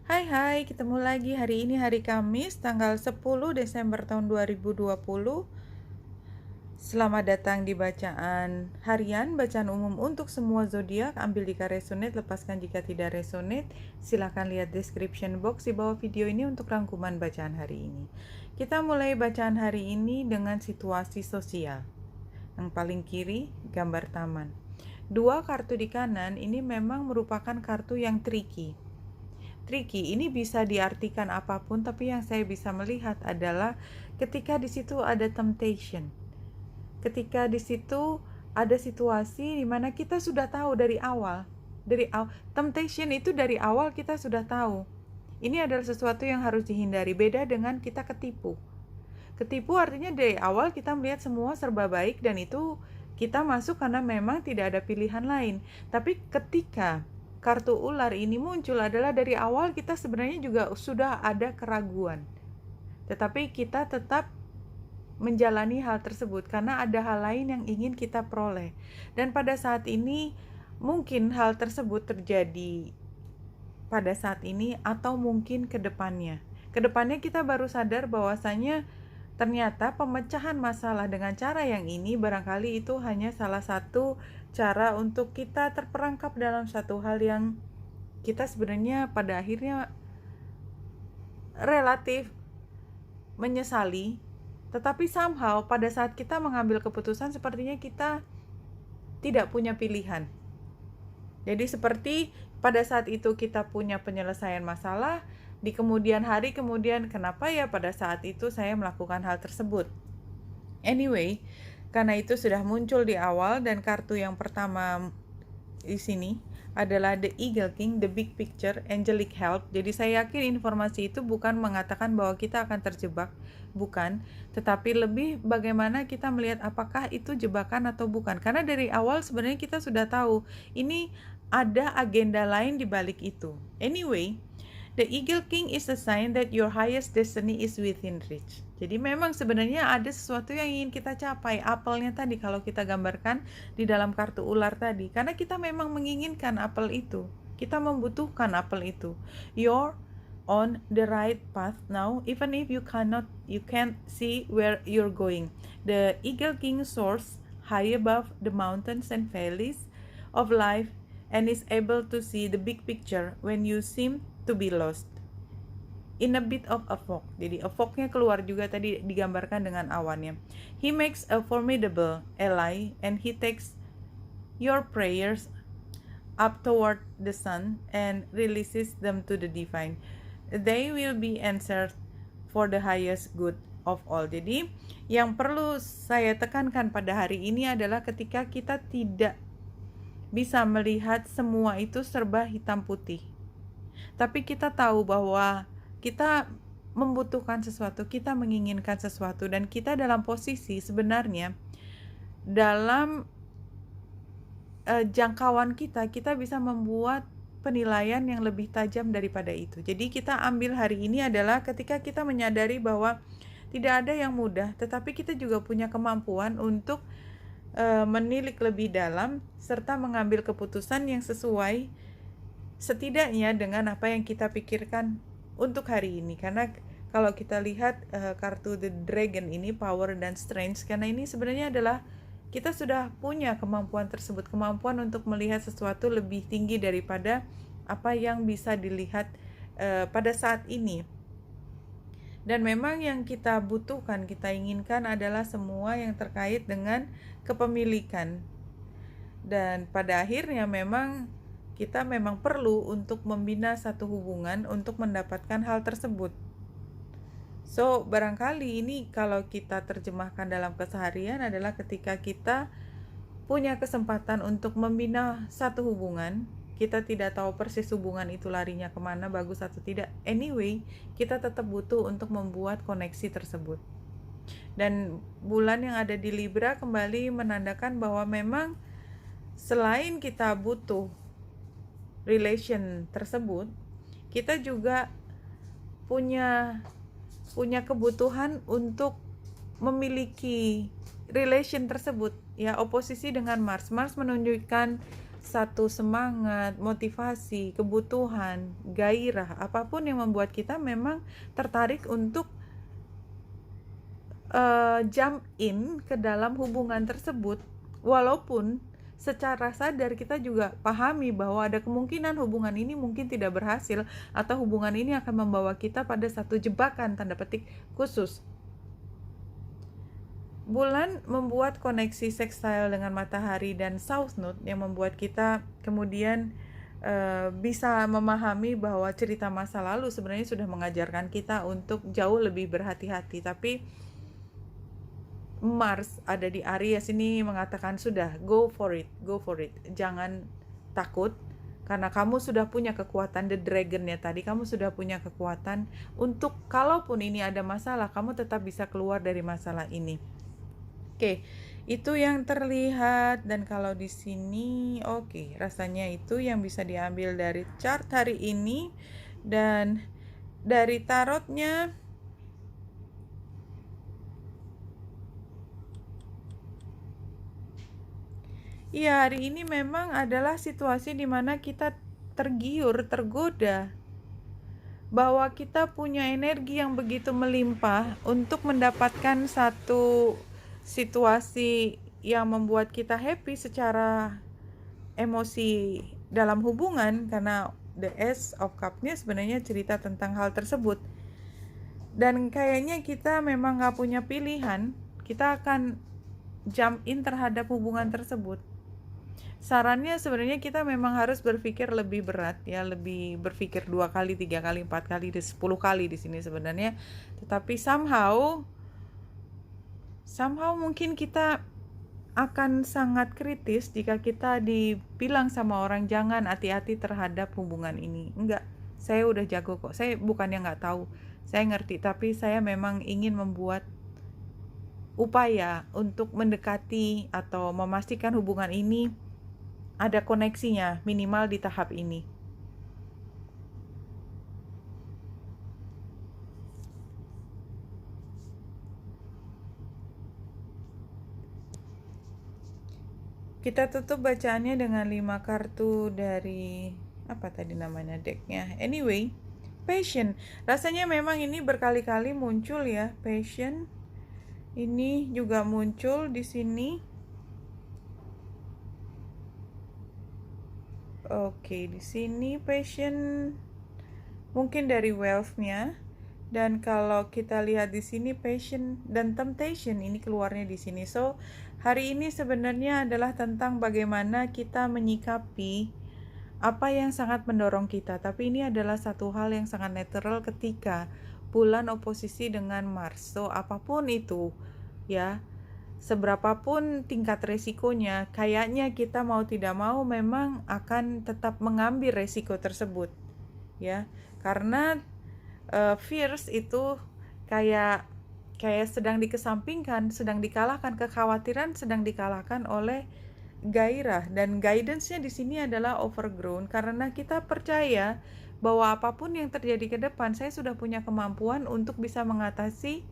Hai, ketemu lagi. Hari ini hari Kamis, tanggal 10 Desember tahun 2020. Selamat datang di bacaan harian, bacaan umum untuk semua zodiak. Ambil jika resonate, lepaskan jika tidak resonate. Silahkan lihat description box di bawah video ini untuk rangkuman bacaan hari ini. Kita mulai bacaan hari ini dengan situasi sosial. Yang paling kiri, gambar taman. Dua kartu di kanan ini memang merupakan kartu yang tricky. Ini bisa diartikan apapun, tapi yang saya bisa melihat adalah ketika di situ ada temptation. Ketika di situ ada situasi di mana kita sudah tahu dari awal. Temptation itu dari awal kita sudah tahu. Ini adalah sesuatu yang harus dihindari, beda dengan kita ketipu. Ketipu artinya dari awal kita melihat semua serba baik dan itu kita masuk karena memang tidak ada pilihan lain. Tapi ketika kartu ular ini muncul adalah dari awal kita sebenarnya juga sudah ada keraguan. Tetapi kita tetap menjalani hal tersebut karena ada hal lain yang ingin kita peroleh. Dan pada saat ini mungkin hal tersebut terjadi pada saat ini atau mungkin ke depannya. Ke depannya kita baru sadar bahwasanya ternyata pemecahan masalah dengan cara yang ini barangkali itu hanya salah satu cara untuk kita terperangkap dalam satu hal yang kita sebenarnya pada akhirnya relatif menyesali, tetapi somehow pada saat kita mengambil keputusan sepertinya kita tidak punya pilihan. Jadi seperti pada saat itu kita punya penyelesaian masalah, di kemudian hari kemudian kenapa ya pada saat itu saya melakukan hal tersebut. Anyway, karena itu sudah muncul di awal dan kartu yang pertama di sini adalah The Eagle King, The Big Picture, Angelic Help. Jadi saya yakin informasi itu bukan mengatakan bahwa kita akan terjebak, bukan, tetapi lebih bagaimana kita melihat apakah itu jebakan atau bukan. Karena dari awal sebenarnya kita sudah tahu ini ada agenda lain di balik itu. Anyway, The Eagle King is a sign that your highest destiny is within reach. Jadi memang sebenarnya ada sesuatu yang ingin kita capai. Apelnya tadi kalau kita gambarkan di dalam kartu ular tadi. Karena kita memang menginginkan apel itu. Kita membutuhkan apel itu. You're on the right path now, even if you can't see where you're going. The Eagle King soars high above the mountains and valleys of life and is able to see the big picture when you seem to be lost in a bit of a fog. Jadi a fognya keluar juga tadi digambarkan dengan awannya. He makes a formidable ally and he takes your prayers up toward the sun and releases them to the divine. They will be answered for the highest good of all. Jadi yang perlu saya tekankan pada hari ini adalah ketika kita tidak bisa melihat semua itu serba hitam putih, tapi kita tahu bahwa kita membutuhkan sesuatu, kita menginginkan sesuatu, dan kita dalam posisi sebenarnya dalam jangkauan kita bisa membuat penilaian yang lebih tajam daripada itu. Jadi kita ambil hari ini adalah ketika kita menyadari bahwa tidak ada yang mudah, tetapi kita juga punya kemampuan untuk menilik lebih dalam serta mengambil keputusan yang sesuai setidaknya dengan apa yang kita pikirkan untuk hari ini. Karena kalau kita lihat kartu The Dragon ini, power dan strength, karena ini sebenarnya adalah kita sudah punya kemampuan tersebut, kemampuan untuk melihat sesuatu lebih tinggi daripada apa yang bisa dilihat pada saat ini. Dan memang yang kita butuhkan, kita inginkan adalah semua yang terkait dengan kepemilikan. Dan pada akhirnya memang kita memang perlu untuk membina satu hubungan untuk mendapatkan hal tersebut. So, barangkali ini kalau kita terjemahkan dalam keseharian adalah ketika kita punya kesempatan untuk membina satu hubungan, kita tidak tahu persis hubungan itu larinya kemana, bagus atau tidak. Anyway, kita tetap butuh untuk membuat koneksi tersebut. Dan bulan yang ada di Libra kembali menandakan bahwa memang selain kita butuh relation tersebut, kita juga punya kebutuhan untuk memiliki relation tersebut. Ya, oposisi dengan Mars menunjukkan satu semangat, motivasi, kebutuhan, gairah, apapun yang membuat kita memang tertarik untuk jump in ke dalam hubungan tersebut, walaupun secara sadar kita juga pahami bahwa ada kemungkinan hubungan ini mungkin tidak berhasil, atau hubungan ini akan membawa kita pada satu jebakan tanda petik khusus. Bulan membuat koneksi sextile dengan matahari dan south node yang membuat kita kemudian bisa memahami bahwa cerita masa lalu sebenarnya sudah mengajarkan kita untuk jauh lebih berhati-hati. Tapi Mars ada di Aries ini mengatakan sudah, go for it, jangan takut, karena kamu sudah punya kekuatan the dragon ya tadi, kamu sudah punya kekuatan untuk kalaupun ini ada masalah, kamu tetap bisa keluar dari masalah ini. Oke, itu yang terlihat. Dan kalau di sini oke, rasanya itu yang bisa diambil dari chart hari ini. Dan dari tarotnya, iya, hari ini memang adalah situasi di mana kita tergiur, tergoda, bahwa kita punya energi yang begitu melimpah untuk mendapatkan satu situasi yang membuat kita happy secara emosi dalam hubungan, karena the Ace of Cup-nya sebenarnya cerita tentang hal tersebut. Dan kayaknya kita memang gak punya pilihan, kita akan jump in terhadap hubungan tersebut. Sarannya sebenarnya kita memang harus berpikir lebih berat ya, lebih berpikir 2 kali, 3 kali, 4 kali, 10 kali di sini sebenarnya. Tetapi somehow mungkin kita akan sangat kritis jika kita dibilang sama orang jangan hati-hati terhadap hubungan ini. Enggak, saya udah jago kok, saya bukannya nggak tahu, saya ngerti, tapi saya memang ingin membuat upaya untuk mendekati atau memastikan hubungan ini ada koneksinya minimal di tahap ini. Kita tutup bacaannya dengan 5 kartu dari apa tadi namanya decknya. Anyway, passion. Rasanya memang ini berkali-kali muncul ya, passion. Ini juga muncul di sini. Oke, di sini passion mungkin dari wealth-nya. Dan kalau kita lihat di sini passion dan temptation ini keluarnya di sini. So, hari ini sebenarnya adalah tentang bagaimana kita menyikapi apa yang sangat mendorong kita. Tapi ini adalah satu hal yang sangat netral ketika bulan oposisi dengan Mars. So, apapun itu ya, seberapapun tingkat resikonya, kayaknya kita mau tidak mau memang akan tetap mengambil resiko tersebut ya. Karena fears itu kayak sedang dikesampingkan, sedang dikalahkan, kekhawatiran sedang dikalahkan oleh gairah. Dan guidance-nya di sini adalah overgrown, karena kita percaya bahwa apapun yang terjadi ke depan, saya sudah punya kemampuan untuk bisa mengatasi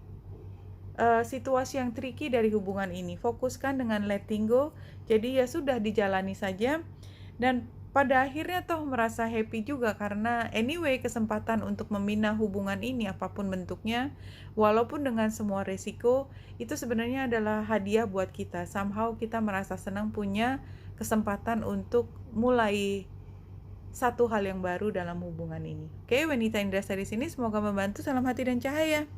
situasi yang tricky dari hubungan ini. Fokuskan dengan letting go, jadi ya sudah dijalani saja. Dan pada akhirnya toh merasa happy juga, karena anyway kesempatan untuk membina hubungan ini apapun bentuknya, walaupun dengan semua resiko, itu sebenarnya adalah hadiah buat kita. Somehow kita merasa senang punya kesempatan untuk mulai satu hal yang baru dalam hubungan ini. Oke, Wanita Indra di sini, semoga membantu. Salam hati dan cahaya.